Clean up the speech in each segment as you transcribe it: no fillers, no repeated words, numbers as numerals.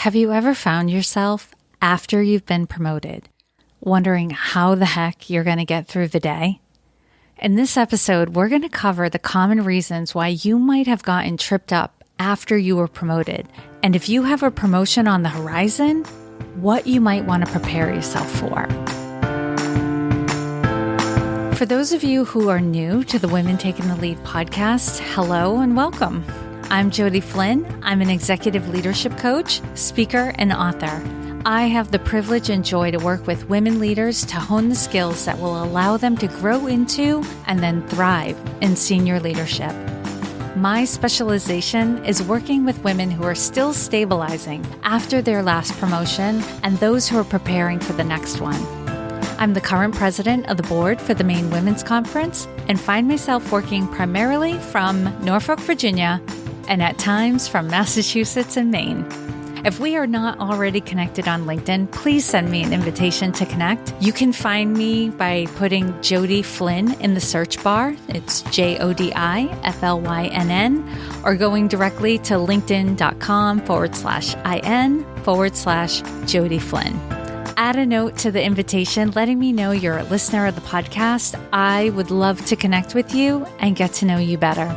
Have you ever found yourself, after you've been promoted, wondering how the heck you're going to get through the day? In this episode, we're going to cover the common reasons why you might have gotten tripped up after you were promoted, and if you have a promotion on the horizon, what you might want to prepare yourself for. For those of you who are new to the Women Taking the Lead podcast, hello and welcome. I'm Jody Flynn. I'm an executive leadership coach, speaker, and author. I have the privilege and joy to work with women leaders to hone the skills that will allow them to grow into and then thrive in senior leadership. My specialization is working with women who are still stabilizing after their last promotion and those who are preparing for the next one. I'm the current president of the board for the Maine Women's Conference and find myself working primarily from Norfolk, Virginia, and at times from Massachusetts and Maine. If we are not already connected on LinkedIn, please send me an invitation to connect. You can find me by putting Jody Flynn in the search bar. It's JODIFLYNN, or going directly to linkedin.com/IN/Jody Flynn. Add a note to the invitation letting me know you're a listener of the podcast. I would love to connect with you and get to know you better.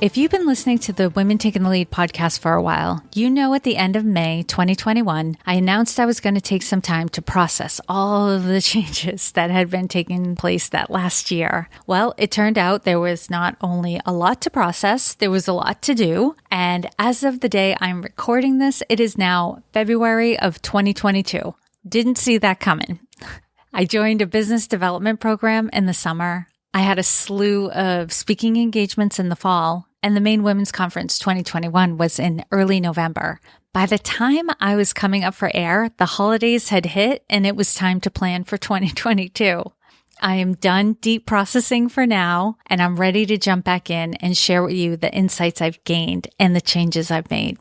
If you've been listening to the Women Taking the Lead podcast for a while, you know at the end of May 2021, I announced I was going to take some time to process all of the changes that had been taking place that last year. Well, it turned out there was not only a lot to process, there was a lot to do. And as of the day I'm recording this, it is now February of 2022. Didn't see that coming. I joined a business development program in the summer. I had a slew of speaking engagements in the fall, and the Maine Women's Conference 2021 was in early November. By the time I was coming up for air, the holidays had hit and it was time to plan for 2022. I am done deep processing for now, and I'm ready to jump back in and share with you the insights I've gained and the changes I've made.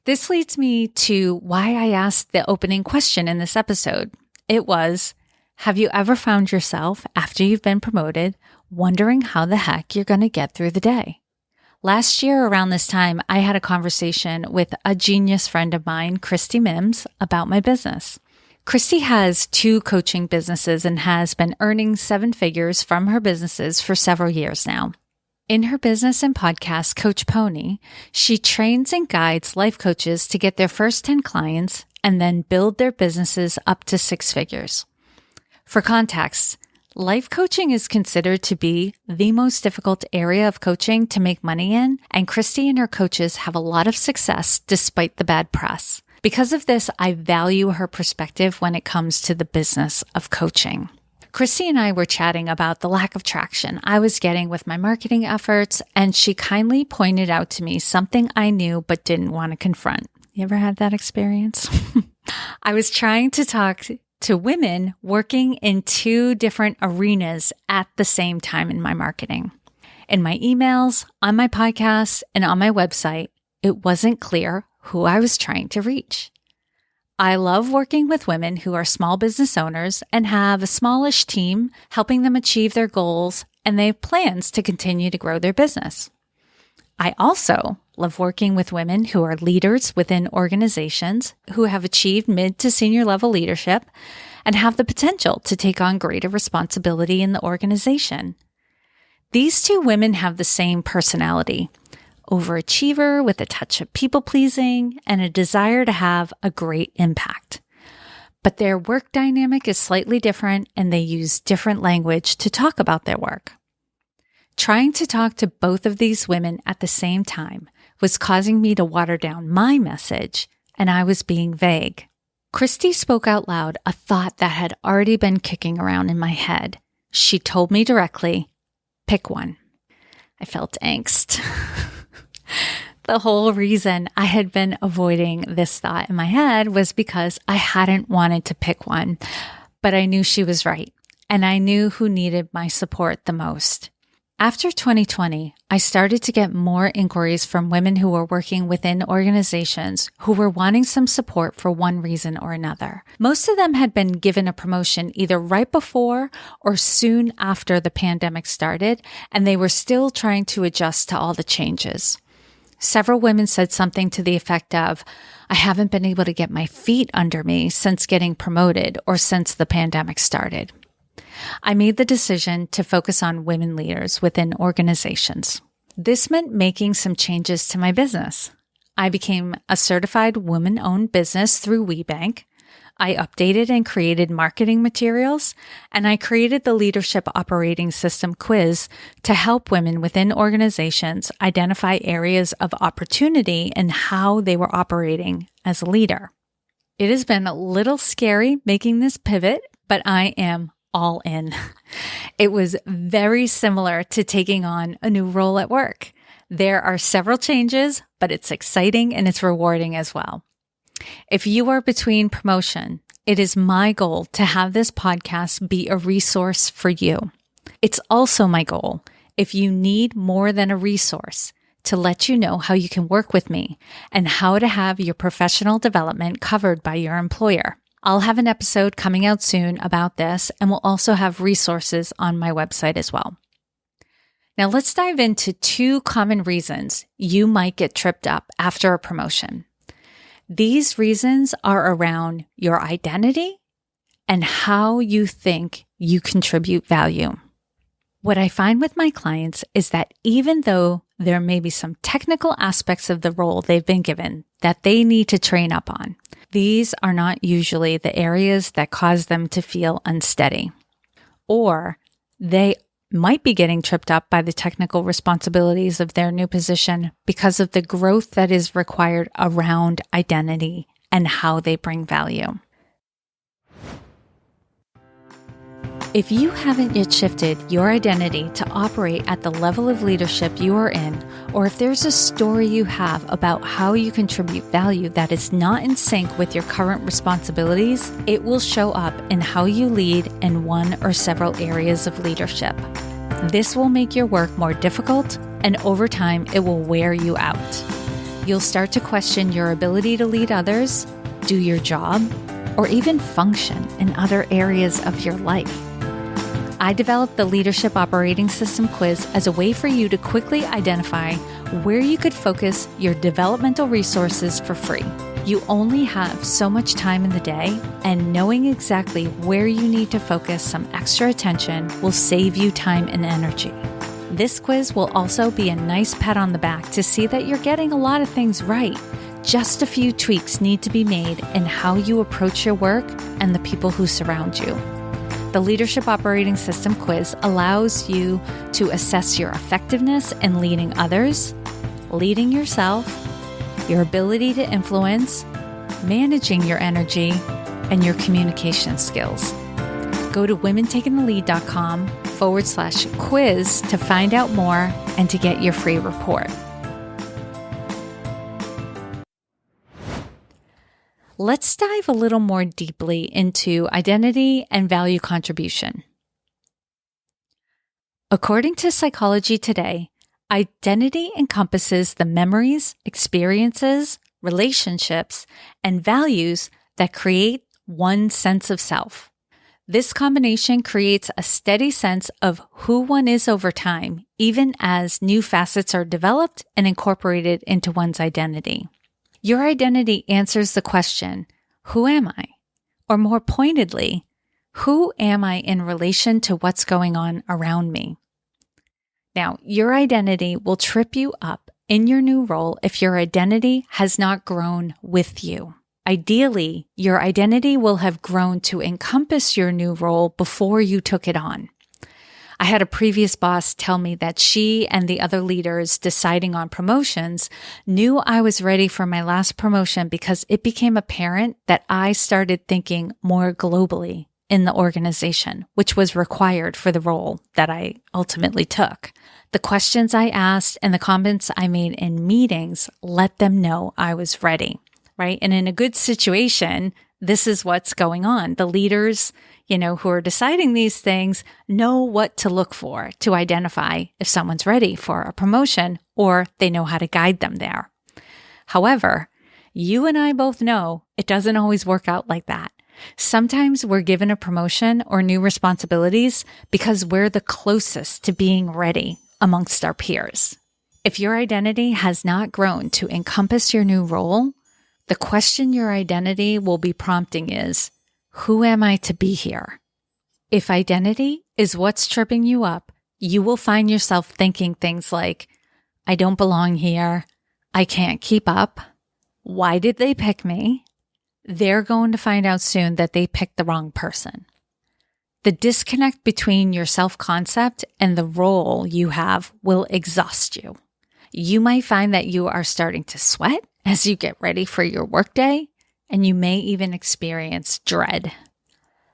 This leads me to why I asked the opening question in this episode. It was, have you ever found yourself, after you've been promoted, wondering how the heck you're going to get through the day? Last year around this time, I had a conversation with a genius friend of mine, Christy Mims, about my business. Christy has 2 coaching businesses and has been earning 7 figures from her businesses for several years now. In her business and podcast, Coach Pony, she trains and guides life coaches to get their first 10 clients and then build their businesses up to 6 figures. For context, life coaching is considered to be the most difficult area of coaching to make money in, and Christy and her coaches have a lot of success despite the bad press. Because of this, I value her perspective when it comes to the business of coaching. Christy and I were chatting about the lack of traction I was getting with my marketing efforts, and she kindly pointed out to me something I knew but didn't want to confront. You ever had that experience? I was trying to talk to women working in 2 different arenas at the same time in my marketing. In my emails, on my podcast, and on my website, it wasn't clear who I was trying to reach. I love working with women who are small business owners and have a smallish team helping them achieve their goals, and they have plans to continue to grow their business. I also love working with women who are leaders within organizations who have achieved mid to senior level leadership and have the potential to take on greater responsibility in the organization. These 2 women have the same personality, overachiever with a touch of people-pleasing and a desire to have a great impact. But their work dynamic is slightly different and they use different language to talk about their work. Trying to talk to both of these women at the same time was causing me to water down my message, and I was being vague. Christy spoke out loud a thought that had already been kicking around in my head. She told me directly, pick one. I felt angst. The whole reason I had been avoiding this thought in my head was because I hadn't wanted to pick one, but I knew she was right, and I knew who needed my support the most. After 2020, I started to get more inquiries from women who were working within organizations who were wanting some support for one reason or another. Most of them had been given a promotion either right before or soon after the pandemic started, and they were still trying to adjust to all the changes. Several women said something to the effect of, I haven't been able to get my feet under me since getting promoted or since the pandemic started. I made the decision to focus on women leaders within organizations. This meant making some changes to my business. I became a certified woman-owned business through WeBank. I updated and created marketing materials, and I created the Leadership Operating System quiz to help women within organizations identify areas of opportunity and how they were operating as a leader. It has been a little scary making this pivot, but I am all in. It was very similar to taking on a new role at work. There are several changes, but it's exciting and it's rewarding as well. If you are between promotion, it is my goal to have this podcast be a resource for you. It's also my goal, if you need more than a resource, to let you know how you can work with me and how to have your professional development covered by your employer. I'll have an episode coming out soon about this, and we'll also have resources on my website as well. Now let's dive into 2 common reasons you might get tripped up after a promotion. These reasons are around your identity and how you think you contribute value. What I find with my clients is that even though there may be some technical aspects of the role they've been given that they need to train up on, these are not usually the areas that cause them to feel unsteady. Or they might be getting tripped up by the technical responsibilities of their new position because of the growth that is required around identity and how they bring value. If you haven't yet shifted your identity to operate at the level of leadership you are in, or if there's a story you have about how you contribute value that is not in sync with your current responsibilities, it will show up in how you lead in one or several areas of leadership. This will make your work more difficult, and over time, it will wear you out. You'll start to question your ability to lead others, do your job, or even function in other areas of your life. I developed the Leadership Operating System quiz as a way for you to quickly identify where you could focus your developmental resources for free. You only have so much time in the day, and knowing exactly where you need to focus some extra attention will save you time and energy. This quiz will also be a nice pat on the back to see that you're getting a lot of things right. Just a few tweaks need to be made in how you approach your work and the people who surround you. The Leadership Operating System quiz allows you to assess your effectiveness in leading others, leading yourself, your ability to influence, managing your energy, and your communication skills. Go to womentakingthelead.com/quiz to find out more and to get your free report. Let's dive a little more deeply into identity and value contribution. According to Psychology Today, identity encompasses the memories, experiences, relationships, and values that create one sense of self. This combination creates a steady sense of who one is over time, even as new facets are developed and incorporated into one's identity. Your identity answers the question, who am I? Or more pointedly, who am I in relation to what's going on around me? Now, your identity will trip you up in your new role if your identity has not grown with you. Ideally, your identity will have grown to encompass your new role before you took it on. I had a previous boss tell me that she and the other leaders deciding on promotions knew I was ready for my last promotion because it became apparent that I started thinking more globally in the organization, which was required for the role that I ultimately took. The questions I asked and the comments I made in meetings let them know I was ready, right? And in a good situation, this is what's going on. The leaders, who are deciding these things know what to look for to identify if someone's ready for a promotion, or they know how to guide them there. However, you and I both know it doesn't always work out like that. Sometimes we're given a promotion or new responsibilities because we're the closest to being ready amongst our peers. If your identity has not grown to encompass your new role, the question your identity will be prompting is, who am I to be here? If identity is what's tripping you up, you will find yourself thinking things like, I don't belong here. I can't keep up. Why did they pick me? They're going to find out soon that they picked the wrong person. The disconnect between your self-concept and the role you have will exhaust you. You might find that you are starting to sweat as you get ready for your workday, and you may even experience dread.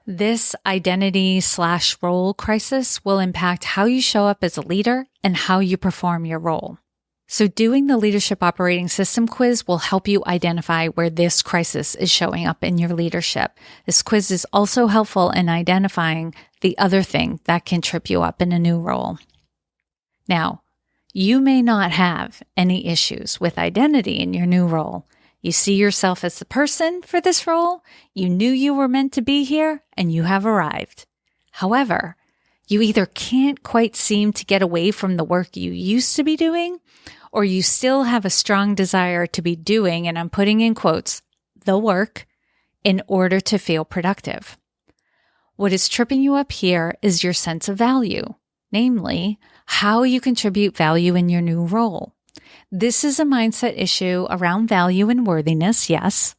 This identity/role crisis will impact how you show up as a leader and how you perform your role. So doing the Leadership Operating System quiz will help you identify where this crisis is showing up in your leadership. This quiz is also helpful in identifying the other thing that can trip you up in a new role. Now, you may not have any issues with identity in your new role. You see yourself as the person for this role, you knew you were meant to be here, and you have arrived. However, you either can't quite seem to get away from the work you used to be doing, or you still have a strong desire to be doing, and I'm putting in quotes, the work in order to feel productive. What is tripping you up here is your sense of value, namely, how you contribute value in your new role. This is a mindset issue around value and worthiness, yes.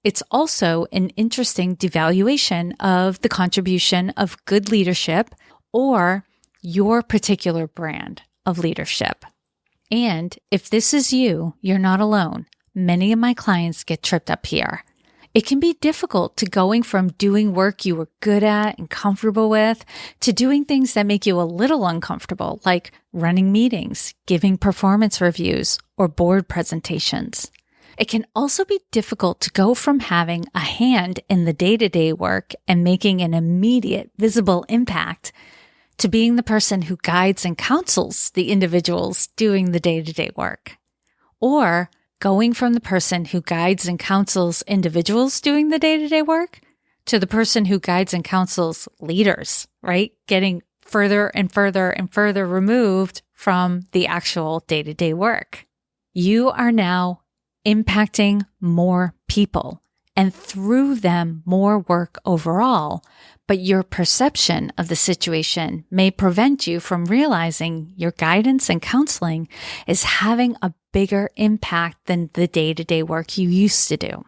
It's also an interesting devaluation of the contribution of good leadership or your particular brand of leadership. And if this is you, you're not alone. Many of my clients get tripped up here. It can be difficult to going from doing work you were good at and comfortable with to doing things that make you a little uncomfortable, like running meetings, giving performance reviews, or board presentations. It can also be difficult to go from having a hand in the day-to-day work and making an immediate, visible impact to being the person who guides and counsels the individuals doing the day-to-day work. Or going from the person who guides and counsels individuals doing the day-to-day work to the person who guides and counsels leaders, right? Getting further and further and further removed from the actual day-to-day work. You are now impacting more people and through them more work overall, but your perception of the situation may prevent you from realizing your guidance and counseling is having a bigger impact than the day-to-day work you used to do.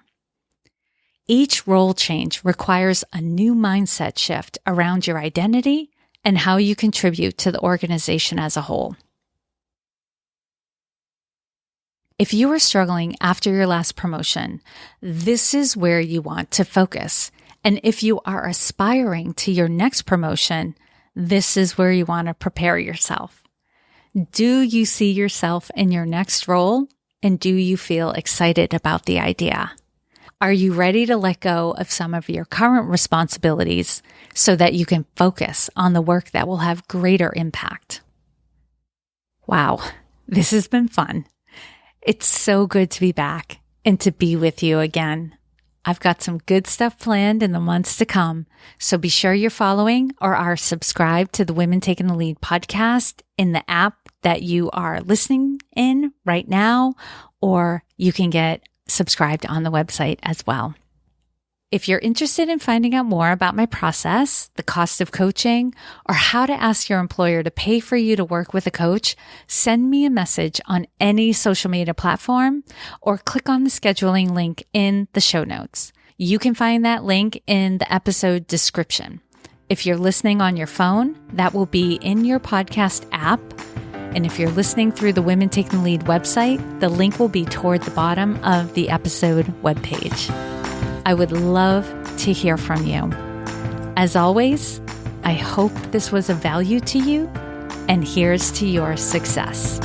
Each role change requires a new mindset shift around your identity and how you contribute to the organization as a whole. If you are struggling after your last promotion, this is where you want to focus. And if you are aspiring to your next promotion, this is where you want to prepare yourself. Do you see yourself in your next role? And do you feel excited about the idea? Are you ready to let go of some of your current responsibilities so that you can focus on the work that will have greater impact? Wow, this has been fun. It's so good to be back and to be with you again. I've got some good stuff planned in the months to come, so be sure you're following or are subscribed to the Women Taking the Lead podcast in the app that you are listening in right now, or you can get subscribed on the website as well. If you're interested in finding out more about my process, the cost of coaching, or how to ask your employer to pay for you to work with a coach, send me a message on any social media platform or click on the scheduling link in the show notes. You can find that link in the episode description. If you're listening on your phone, that will be in your podcast app. And if you're listening through the Women Taking the Lead website, the link will be toward the bottom of the episode webpage. I would love to hear from you. As always, I hope this was of value to you, and here's to your success.